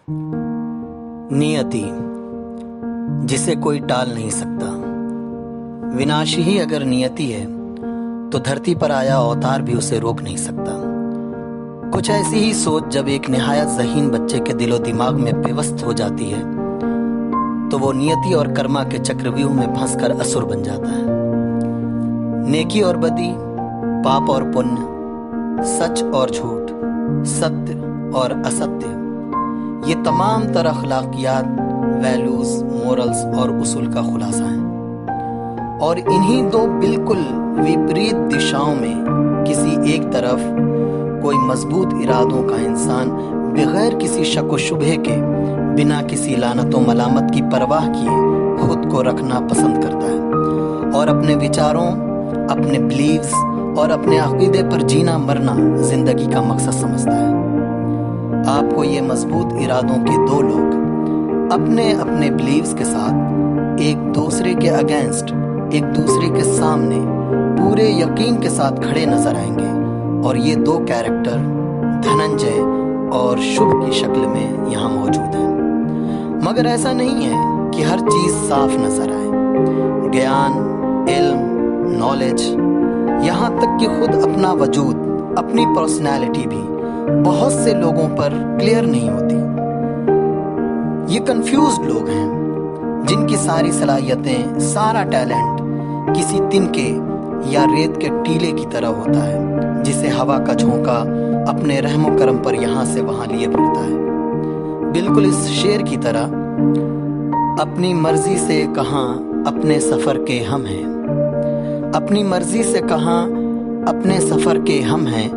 नियति जिसे कोई टाल नहीं सकता। विनाशी ही अगर नियति है तो धरती पर आया अवतार भी उसे रोक नहीं सकता। कुछ ऐसी ही सोच जब एक निहायत ज़हीन बच्चे के दिलो दिमाग में पेवस्त हो जाती है तो वो नियति और कर्मा के चक्रव्यूह में फंसकर असुर बन जाता है। नेकी और बदी, पाप और पुण्य, सच और झूठ, सत्य और असत्य, ये तमाम तरह अखलाकियात, वैल्यूज, मोरल्स और उसूल का खुलासा है। और इन्हीं दो बिल्कुल विपरीत दिशाओं में किसी एक तरफ कोई मजबूत इरादों का इंसान बगैर किसी शक व शुबहे के, बिना किसी लानत व मलामत की परवाह किए खुद को रखना पसंद करता है और अपने विचारों, अपने बिलीव्स और अपने अकीदे पर जीना मरना जिंदगी का मकसद समझता है। आपको ये मजबूत इरादों के दो लोग अपने अपने बिलीव्स के साथ एक दूसरे के अगेंस्ट, एक दूसरे के सामने पूरे यकीन के साथ खड़े नजर आएंगे और ये दो कैरेक्टर धनंजय और शुभ की शक्ल में यहाँ मौजूद हैं। मगर ऐसा नहीं है कि हर चीज साफ नजर आए। ज्ञान, इल्म, नॉलेज, यहाँ तक कि खुद अपना वजूद, अपनी पर्सनैलिटी भी बहुत से लोगों पर क्लियर नहीं होती। ये कंफ्यूज्ड लोग हैं जिनकी सारी सलाहियतें, सारा टैलेंट किसी तिनके या रेत के टीले की तरह होता है जिसे हवा का झोंका अपने रहमो करम पर यहाँ से वहाँ लिए फिरता है। बिल्कुल इस शेर की तरह, अपनी मर्जी से कहाँ अपने सफर के हम हैं, अपनी मर्जी से कहाँ अपने सफर के हम हैं,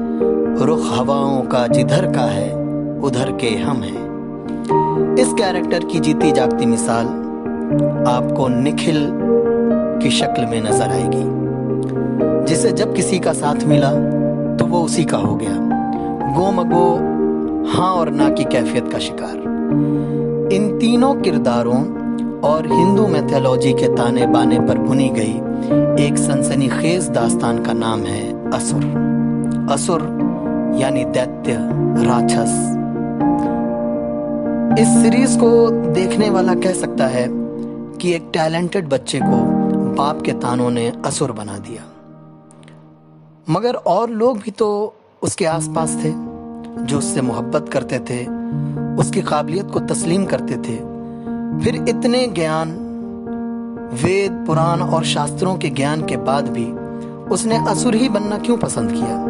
रुख हवाओं का जिधर का है उधर के हम हैं। इस कैरेक्टर की जीती जागती मिसाल आपको निखिल की शक्ल में नजर आएगी, जिसे जब किसी का साथ मिला तो वो उसी का हो गया, गो मगो हाँ और ना की कैफियत का शिकार। इन तीनों किरदारों और हिंदू मैथोलॉजी के ताने बाने पर बुनी गई एक सनसनीखेज दास्तान का नाम है असुर। असुर यानी दैत्य, राक्षस। इस सीरीज को देखने वाला कह सकता है कि एक टैलेंटेड बच्चे को बाप के तानों ने असुर बना दिया। मगर और लोग भी तो उसके आसपास थे जो उससे मोहब्बत करते थे, उसकी काबिलियत को तस्लीम करते थे। फिर इतने ज्ञान, वेद, पुराण और शास्त्रों के ज्ञान के बाद भी उसने असुर ही बनना क्यों पसंद किया?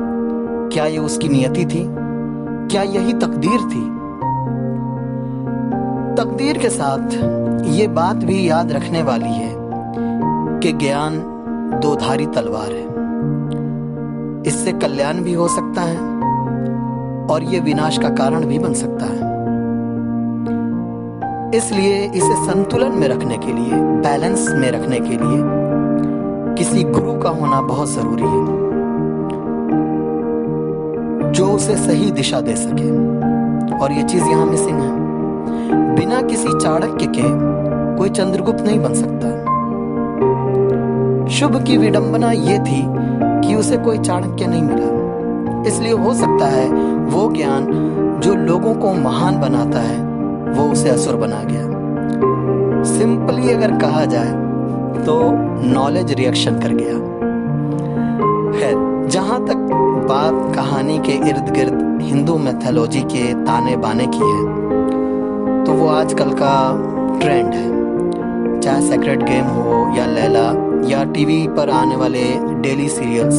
क्या ये उसकी नियति थी? क्या यही तकदीर थी? तकदीर के साथ ये बात भी याद रखने वाली है कि ज्ञान दोधारी तलवार है। इससे कल्याण भी हो सकता है और ये विनाश का कारण भी बन सकता है। इसलिए इसे संतुलन में रखने के लिए, बैलेंस में रखने के लिए किसी गुरु का होना बहुत जरूरी है जो उसे सही दिशा दे सके। और ये चीज यहां मिसिंग है। बिना किसी चाणक्य के कोई चंद्रगुप्त नहीं बन सकता। शुभ की विडंबना ये थी कि उसे कोई चाणक्य नहीं मिला, इसलिए हो सकता है वो ज्ञान जो लोगों को महान बनाता है वो उसे असुर बना गया। सिंपली अगर कहा जाए तो नॉलेज रिएक्शन कर गया। खैर, जहां तक बात कहानी के इर्द गिर्द हिंदू मैथोलॉजी के ताने बाने की है तो वो आजकल का ट्रेंड है। चाहे सेक्रेड गेम हो या लैला या टीवी पर आने वाले डेली सीरियल्स,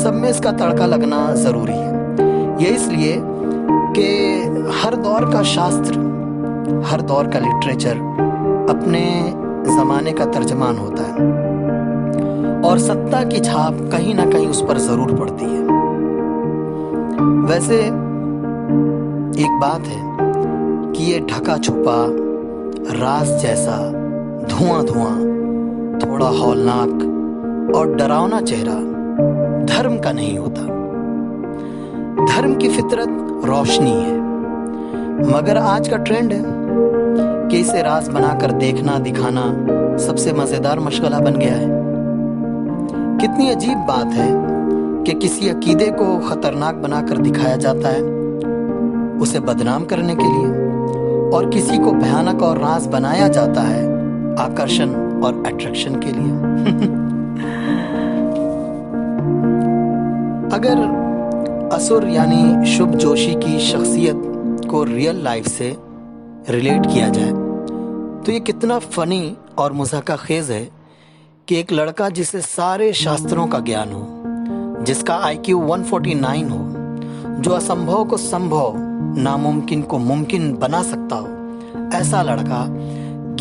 सब में इसका तड़का लगना जरूरी है। ये इसलिए कि हर दौर का शास्त्र, हर दौर का लिटरेचर अपने जमाने का तर्जमान होता है और सत्ता की छाप कहीं ना कहीं उस पर जरूर पड़ती है। वैसे एक बात है कि ये ढका छुपा, राज जैसा, धुआं धुआं, थोड़ा हौलनाक और डरावना चेहरा धर्म का नहीं होता। धर्म की फितरत रोशनी है, मगर आज का ट्रेंड है कि इसे राज बनाकर देखना, दिखाना सबसे मजेदार मशगला बन गया है। कितनी अजीब बात है कि किसी अकीदे को खतरनाक बनाकर दिखाया जाता है उसे बदनाम करने के लिए, और किसी को भयानक और राज बनाया जाता है आकर्षण और अट्रैक्शन के लिए। अगर असुर यानी शुभ जोशी की शख्सियत को रियल लाइफ से रिलेट किया जाए तो ये कितना फनी और मुज़हका खेज है कि एक लड़का जिसे सारे शास्त्रों का ज्ञान हो, जिसका IQ 149 हो, जो असंभव को संभव, नामुमकिन को मुमकिन बना सकता हो, ऐसा लड़का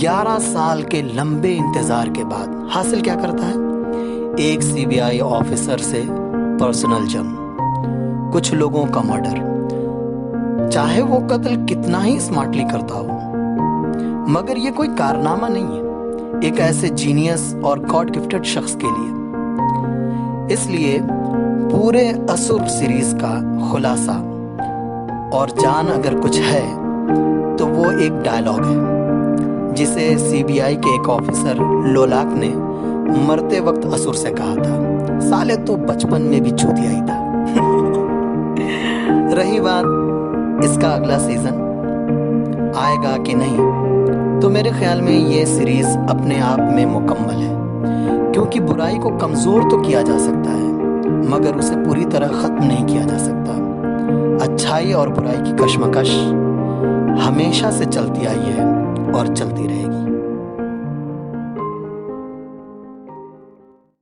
11 साल के लंबे इंतजार के बाद हासिल क्या करता है? एक CBI ऑफिसर से पर्सनल जंग, कुछ लोगों का मर्डर। चाहे वो कत्ल कितना ही स्मार्टली करता हो, मगर ये कोई कारनामा नहीं है एक ऐसे जीनियस और गॉड गिफ्टेड शख्स के लिए। इसलिए पूरे असुर सीरीज का खुलासा और जान अगर कुछ है तो वो एक डायलॉग है जिसे CBI के एक ऑफिसर लोलाक ने मरते वक्त असुर से कहा था, साले तो बचपन में भी चूतिया ही था। रही बात इसका अगला सीजन आएगा कि नहीं, तो मेरे ख्याल में ये सीरीज अपने आप में मुकम्मल है, क्योंकि बुराई को कमज़ोर तो किया जा सकता है मगर उसे पूरी तरह ख़त्म नहीं किया जा सकता। अच्छाई और बुराई की कशमकश हमेशा से चलती आई है और चलती रहेगी।